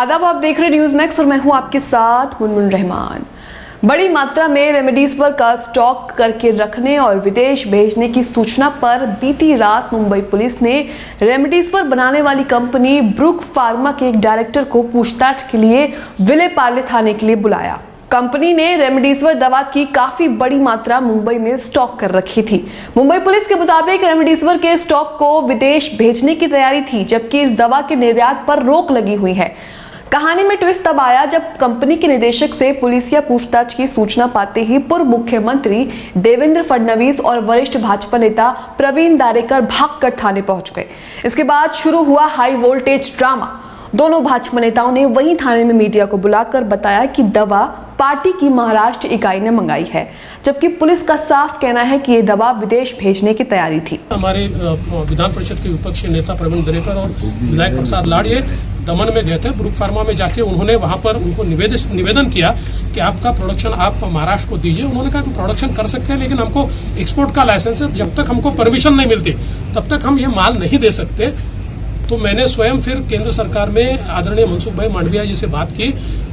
आदाब, आप देख रहे न्यूज मैक्स और मैं हूं आपके साथ मुनमुन रहमान। बड़ी मात्रा में रेमडेसिविर का स्टॉक करके रखने और विदेश भेजने की सूचना पर बीती रात मुंबई पुलिस ने रेमडेसिविर बनाने वाली कंपनी ब्रुक फार्मा के एक डायरेक्टर को पूछताछ के लिए विले पार्ले थाने के लिए बुलाया। कंपनी ने रेमडेसिविर दवा की काफी बड़ी मात्रा मुंबई में स्टॉक कर रखी थी। मुंबई पुलिस के मुताबिक रेमडेसिविर के स्टॉक को विदेश भेजने की तैयारी थी, जबकि इस दवा के निर्यात पर रोक लगी हुई है। कहानी में ट्विस्ट तब आया जब कंपनी के निदेशक से पुलिसिया पूछताछ की सूचना पाते ही पूर्व मुख्यमंत्री देवेंद्र फडणवीस और वरिष्ठ भाजपा नेता प्रवीण दारेकर भागकर थाने पहुंच गए। इसके बाद शुरू हुआ हाई वोल्टेज ड्रामा। दोनों भाजपा नेताओं ने वहीं थाने में मीडिया को बुलाकर बताया कि दवा पार्टी की महाराष्ट्र इकाई ने मंगाई है, जबकि पुलिस का साफ कहना है कि ये दवा विदेश भेजने की तैयारी थी। हमारे विधान परिषद के विपक्षी नेता प्रवीण दरेकर और विधायक प्रसाद लाड़ ये दमन में गए थे। ब्रुक फार्मा में जाके उन्होंने वहां पर उनको निवेदन किया कि आपका प्रोडक्शन आप महाराष्ट्र को दीजिए। उन्होंने कहा कि प्रोडक्शन कर सकते हैं, लेकिन हमको एक्सपोर्ट का लाइसेंस है, जब तक हमको परमिशन नहीं मिलती तब तक हम ये माल नहीं दे सकते। तो मैंने स्वयं फिर केंद्र सरकार में आदरणीय मनसुख भाई मांडविया जी से बात की।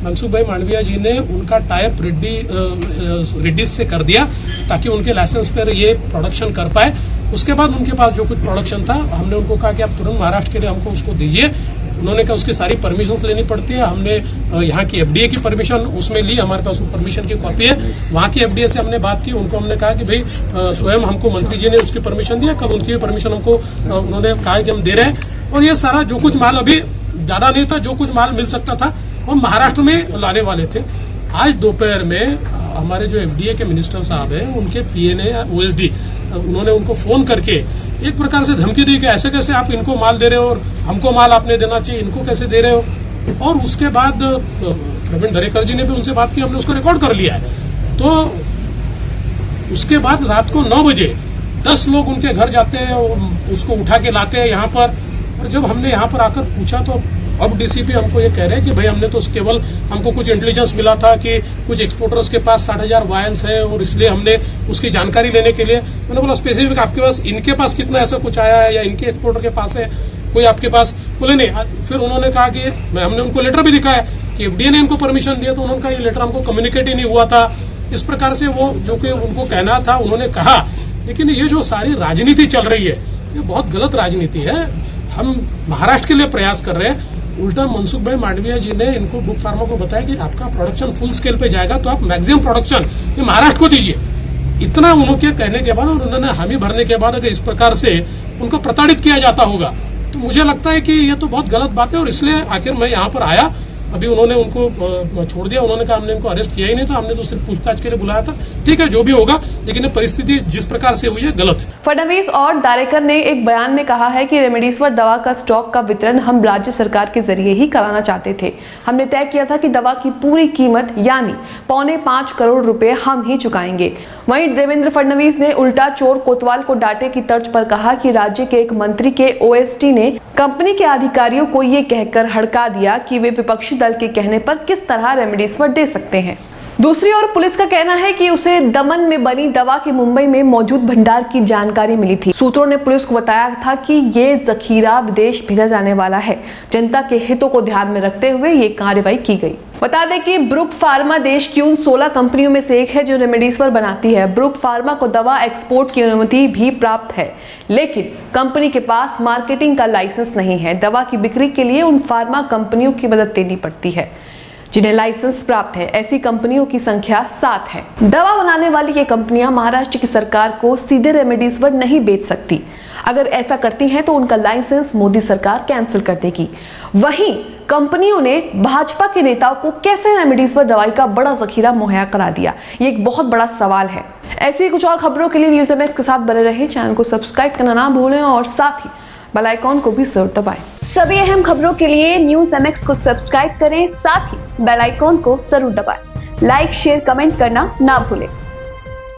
मनसुख भाई मांडविया जी ने उनका टाइप रेड्डीज से कर दिया ताकि उनके लाइसेंस पर ये प्रोडक्शन कर पाए। उसके बाद उनके पास जो कुछ प्रोडक्शन था, हमने उनको कहा कि आप तुरंत महाराष्ट्र के लिए हमको उसको दीजिए। उन्होंने कहा उसकी सारी परमिशन लेनी पड़ती है। हमने यहाँ की एफडीए की परमिशन उसमें ली, हमारे पास परमिशन की कॉपी है। वहाँ की एफडीए से हमने बात की, उनको हमने कहा कि भाई स्वयं हमको मंत्री जी ने उसकी परमिशन दिया, कल उनकी परमिशन हमको उन्होंने कहा कि हम दे रहे हैं। और ये सारा जो कुछ माल अभी ज्यादा नहीं था, जो कुछ माल मिल सकता था वो महाराष्ट्र में लाने वाले थे। आज दोपहर में हमारे जो एफडीए के मिनिस्टर साहब हैं, उनके पीए ने ओएसडी उन्होंने उनको फोन करके एक प्रकार से धमकी दी कि ऐसे कैसे आप इनको माल दे रहे हो और हमको माल आपने देना चाहिए, इनको कैसे दे रहे हो। और उसके बाद प्रवीण दरेकर जी ने भी उनसे बात की, हमने उसको रिकॉर्ड कर लिया है। तो उसके बाद रात को 9 बजे 10 लोग उनके घर जाते हैं और उसको उठा के लाते हैं यहाँ पर। और जब हमने यहाँ पर आकर पूछा तो अब डीसीपी हमको ये कह रहे हैं कि भाई हमने तो केवल हमको कुछ इंटेलिजेंस मिला था कि कुछ एक्सपोर्टर्स के पास 60,000 वायल्स है और इसलिए हमने उसकी जानकारी लेने के लिए। मैंने बोला स्पेसिफिक आपके पास इनके पास कितना ऐसा कुछ आया है या इनके एक्सपोर्टर के पास है कोई आपके पास? बोले नहीं। फिर उन्होंने कहा कि हमने उनको लेटर भी दिखाया कि एफडीए ने इनको परमिशन दिया, तो उन्होंने कहा ये लेटर हमको कम्युनिकेट ही नहीं हुआ था। इस प्रकार से वो जो कि उनको कहना था उन्होंने कहा। लेकिन ये जो सारी राजनीति चल रही है ये बहुत गलत राजनीति है। हम महाराष्ट्र के लिए प्रयास कर रहे हैं। उल्टा मनसुख भाई मांडविया जी ने इनको ब्रुक फार्मा को बताया कि आपका प्रोडक्शन फुल स्केल पे जाएगा तो आप मैक्सिमम प्रोडक्शन ये महाराष्ट्र को दीजिए। इतना उनके कहने के बाद और उन्होंने हामी भरने के बाद अगर इस प्रकार से उनको प्रताड़ित किया जाता होगा तो मुझे लगता है कि ये तो बहुत गलत बात है। और इसलिए आखिर मैं यहाँ पर आया। अभी उन्होंने उनको छोड़ दिया, उन्होंने कहा हमने इनको अरेस्ट किया ही नहीं था, हमने तो सिर्फ पूछताछ के लिए बुलाया था। ठीक है, जो भी होगा, लेकिन ये परिस्थिति जिस प्रकार से हुई है गलत है। फडणवीस और दारेकर ने एक बयान में कहा है कि रेमडेसिविर दवा का स्टॉक का वितरण हम राज्य सरकार के जरिए ही कराना चाहते थे। हमने तय किया था कि दवा की पूरी कीमत यानी 4.25 करोड़ रुपए हम ही चुकाएंगे। वहीं देवेंद्र फडणवीस ने उल्टा चोर कोतवाल को डांटे की तर्ज पर कहा कि राज्य के एक मंत्री के ओएसडी ने कंपनी के अधिकारियों को ये कहकर हड़का दिया कि वे विपक्षी दल के कहने पर किस तरह रेमडेसिविर दे सकते हैं। दूसरी ओर पुलिस का कहना है कि उसे दमन में बनी दवा की मुंबई में मौजूद भंडार की जानकारी मिली थी। सूत्रों ने पुलिस को बताया था कि ये जखीरा विदेश भेजा जाने वाला है। जनता के हितों को ध्यान में रखते हुए ये कार्रवाई की गई। बता दें कि ब्रुक फार्मा देश की उन 16 कंपनियों में से एक है जो रेमडेसिविर बनाती है। ब्रुक फार्मा को दवा एक्सपोर्ट की अनुमति भी प्राप्त है, लेकिन कंपनी के पास मार्केटिंग का लाइसेंस नहीं है। दवा की बिक्री के लिए उन फार्मा कंपनियों की मदद लेनी पड़ती है जिन्हें लाइसेंस प्राप्त है। ऐसी कंपनियों की संख्या 7 है। दवा बनाने वाली ये कंपनियां महाराष्ट्र की सरकार को सीधे रेमडेसिविर नहीं बेच सकती। अगर ऐसा करती हैं तो उनका लाइसेंस मोदी सरकार कैंसिल कर देगी। वहीं कंपनियों ने भाजपा के नेताओं को कैसे रेमडेसिविर दवाई का बड़ा जखीरा मुहैया करा दिया, ये एक बहुत बड़ा सवाल है। ऐसी ही कुछ और खबरों के लिए न्यूज मैक्स के साथ बने रहे। चैनल को सब्सक्राइब करना ना भूलें और साथ ही बेल आइकॉन को भी जरूर दबाएं। सभी अहम खबरों के लिए न्यूज MX को सब्सक्राइब करें, साथ ही बेल आइकॉन को जरूर दबाएं। लाइक, शेयर, कमेंट करना ना भूलें।